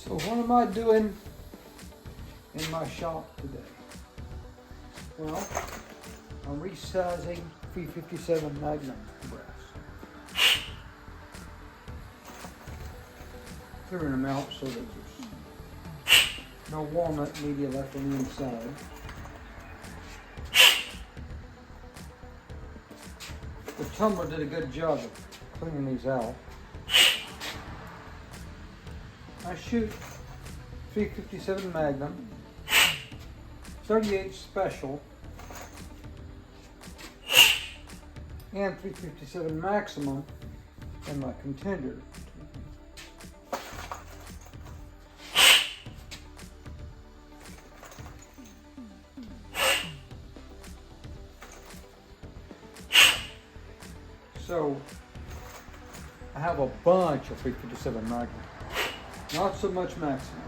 So what am I doing in my shop today? Well, I'm resizing 357 Magnum brass. Clearing them out so that there's no walnut media left on the inside. The tumbler did a good job of cleaning these out. I shoot 357 Magnum, 38 Special, and 357 Maximum in my contender. So I have a bunch of 357 Magnum. Not so much Maximum.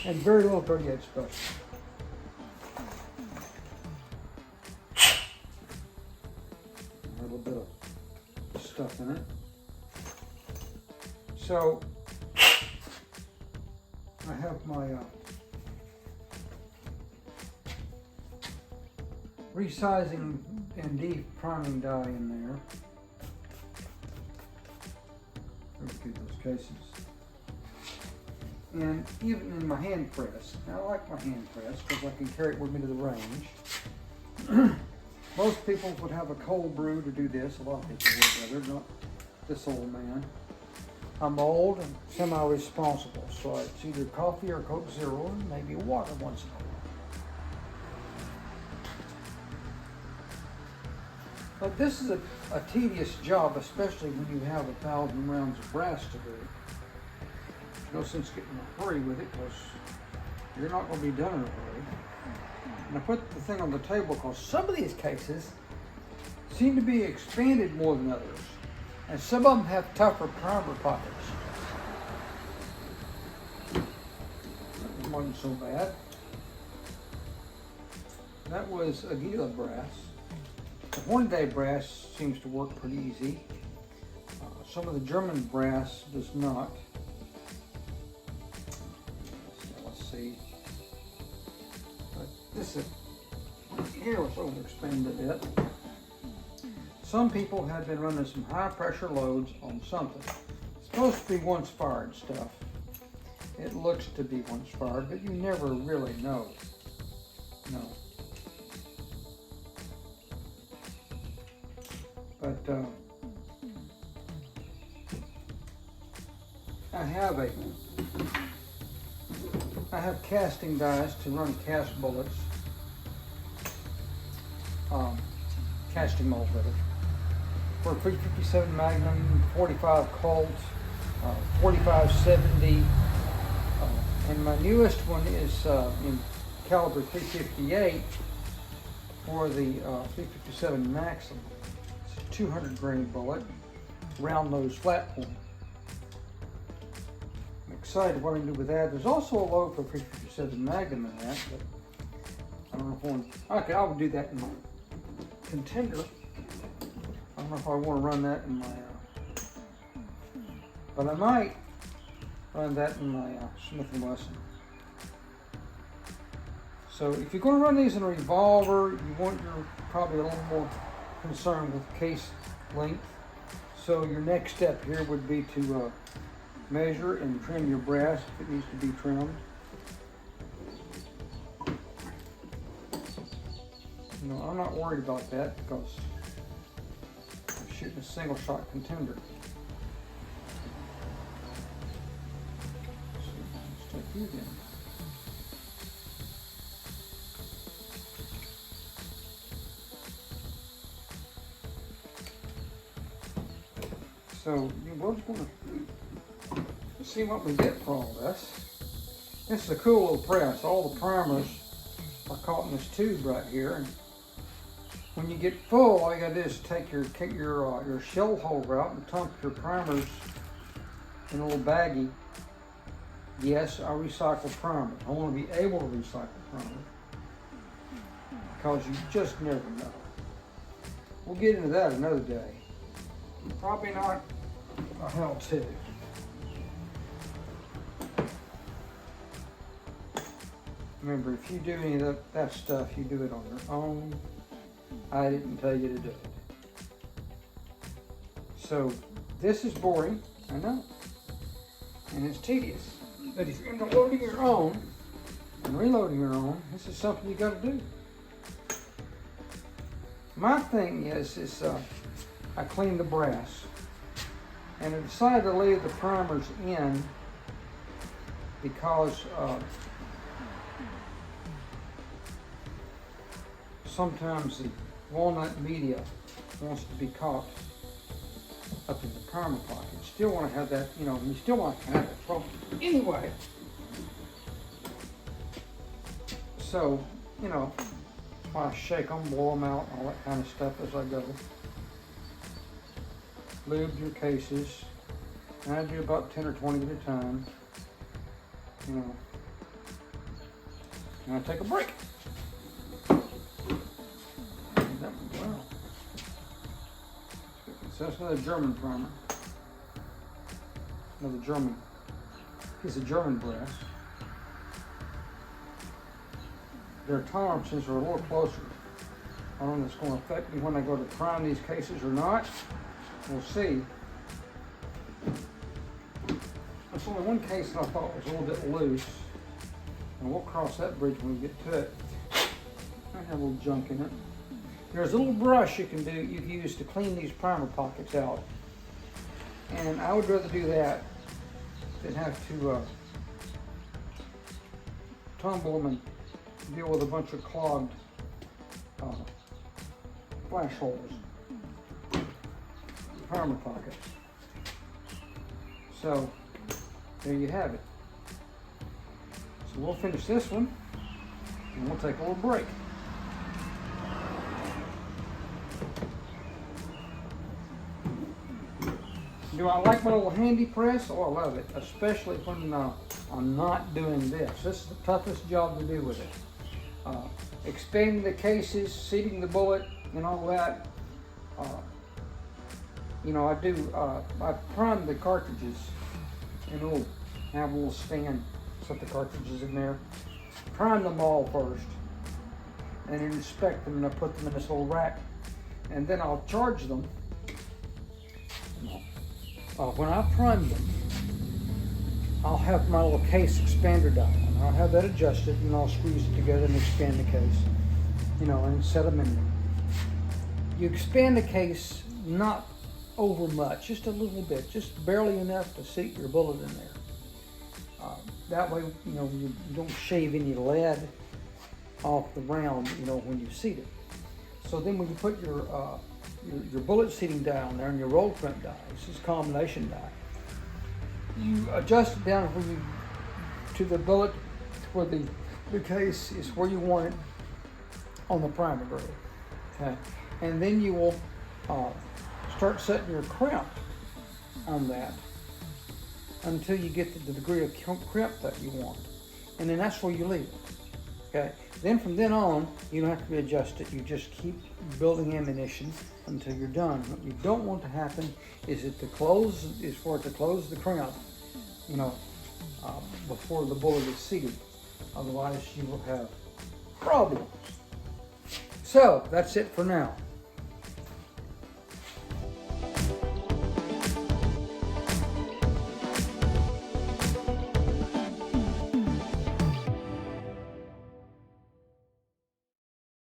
And very little 38 Special. A little bit of stuff in it. So I have my resizing and deep priming die in there. Through those cases. And even in my hand press, now I like my hand press because I can carry it with me to the range. Most people would have a cold brew to do this. A lot of people would rather, not this old man. I'm old and semi-responsible, so it's either coffee or Coke Zero and maybe water once in a while. But this is a tedious job, especially when you have 1,000 rounds of brass to do. There's no sense getting in a hurry with it because you're not going to be done in a hurry. And I put the thing on the table because some of these cases seem to be expanded more than others. And some of them have tougher primer pockets. That wasn't so bad. That was Aguila brass. The one-day brass seems to work pretty easy. Some of the German brass does not. Let's see. But this is, here was overexpanded a bit. Some people have been running some high pressure loads on something. It's supposed to be once fired stuff. It looks to be once fired, but you never really know. No. But I have casting dies to run cast bullets, casting molds rather, for 357 Magnum, 45 Colt, 4570, and my newest one is in caliber 358 for the 357 Maximum. 200 grain bullet, round nose, flat point. I'm excited what I can do with that. There's also a load for 357 Magnum in that, but I don't know if I want. Okay, I would do that in my contender. I don't know if I want to run that in my, but I might run that in my Smith & Wesson. So if you're going to run these in a revolver, you want your probably a little more concerned with case length. So your next step here would be to measure and trim your brass if it needs to be trimmed. No, I'm not worried about that because I'm shooting a single shot contender. So let's take these in. So we're just going to see what we get for all this. This is a cool little press. All the primers are caught in this tube right here. And when you get full, all you got to do is take your shell holder out and dump your primers in a little baggie. Yes, I recycle primers. I want to be able to recycle primers because you just never know. We'll get into that another day. Probably not a how-to. Remember, if you do any of that stuff, you do it on your own. I didn't tell you to do it. So this is boring, I know, and it's tedious. But if you're into loading your own and reloading your own, this is something you got to do. My thing is I clean the brass, and I decided to leave the primers in because sometimes the walnut media wants to be caught up in the primer pocket. You still want to have that, you still want to have that problem. Anyway, so, I shake them, blow them out, all that kind of stuff as I go. Lube your cases, and I do about 10 or 20 at a time, and I take a break. Wow. So that's another German primer. Another German piece of German brass. Their tolerances are a little closer. I don't know if it's going to affect me when I go to prime these cases or not. We'll see. There's only one case that I thought was a little bit loose, and we'll cross that bridge when we get to it. I have a little junk in it. There's a little brush you can use to clean these primer pockets out, and I would rather do that than have to tumble them and deal with a bunch of clogged flash holes, primer pockets. So there you have it. So we'll finish this one, and we'll take a little break. Do I like my little handy press? Oh, I love it, especially when I'm not doing this. This is the toughest job to do with it. Expanding the cases, seating the bullet, and all that. I prime the cartridges, and have a little stand, set the cartridges in there. Prime them all first, and then inspect them, and I put them in this little rack, and then I'll charge them. When I prime them, I'll have my little case expander dial, and I'll have that adjusted, and I'll squeeze it together and expand the case, and set them in there. You expand the case not over much, just a little bit, just barely enough to seat your bullet in there. That way, you don't shave any lead off the round, when you seat it. So then when you put your bullet seating die on there and your roll crimp die, this is combination die, you adjust it down to the bullet where the case is where you want it on the primer grade. Okay, and then you will start setting your crimp on that until you get to the degree of crimp that you want, and then that's where you leave it. Okay, then from then on, you don't have to readjust it. You just keep building ammunition until you're done. What you don't want to happen is for it to close the crimp, before the bullet is seated. Otherwise, you will have problems. So that's it for now.